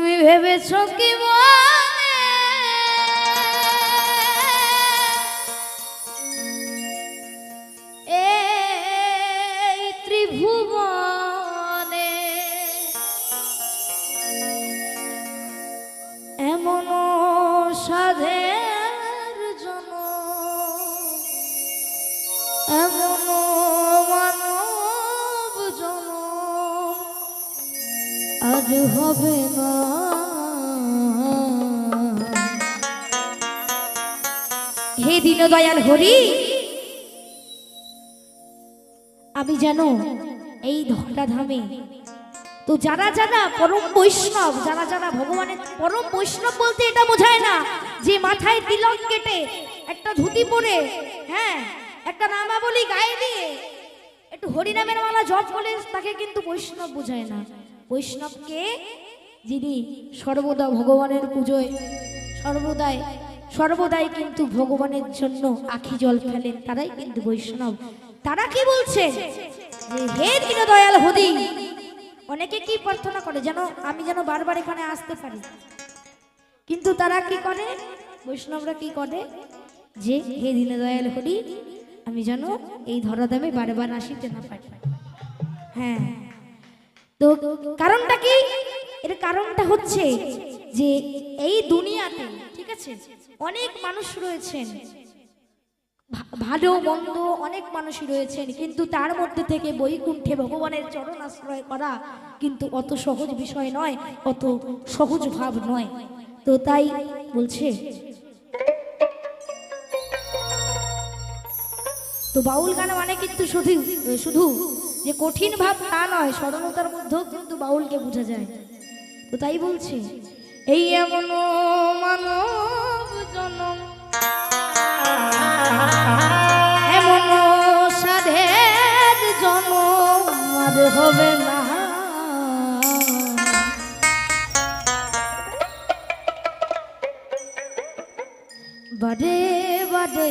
তুমি ভেবেছো কি মনে এই ত্রিভুবনে এমন সাধের জন্য এমন মানব জন আজ হবে না। হে দীনদয়াল হরি, আমি জানো এই ধরাধামে তো যারা যারা পরম বৈষ্ণব, যারা যারা ভগবানের পরম বৈষ্ণব বলতে এটা বোঝায় না যে মাথায় তিলক কেটে একটা ধুতি পরে, হ্যাঁ, একটা নামাবলী গায়ে দিয়ে একটু হরিনামের মালা জপ বলে তাকে কিন্তু বৈষ্ণব বোঝায় না। বৈষ্ণবকে যিনি সর্বদা ভগবানের পুজোয় সর্বদাই কিন্তু ভগবানের জন্য আখি জল ফেলেন, তারাই কিন্তু বৈষ্ণব। তারা কি বলছে যে হে দীনদয়াল হরি, অনেকে কি প্রার্থনা করে যেন আমি যেন বারবার এখানে আসতে পারি, কিন্তু তারা কি করে, বৈষ্ণবরা কি করে যে হে দীনদয়াল হরি, আমি যেন এই ধরাধামে বারবার আসিতে না পারি। হ্যাঁ, তো কারণটা কি? এর কারণটা হচ্ছে যে এই দুনিয়াতে, ঠিক আছে, অনেক মানুষ রয়েছেন, ভালো মন্দ অনেক মানুষই রয়েছেন, কিন্তু তার মধ্যে থেকে বৈকুণ্ঠে ভগবানের চরণ আশ্রয় করা কিন্তু অত সহজ বিষয় নয়, অত সহজ ভাব নয়। তো তাই বলছে, তো বাউল গান মানে কিন্তু শুধু যে কঠিন ভাব তা নয়, সরলতার মধ্যেও কিন্তু বাউলকে বোঝা যায়। তো তাই বলছে, এই এমন মানব জনম এমন সাধের জন্ম আর হবে না। বারে বারে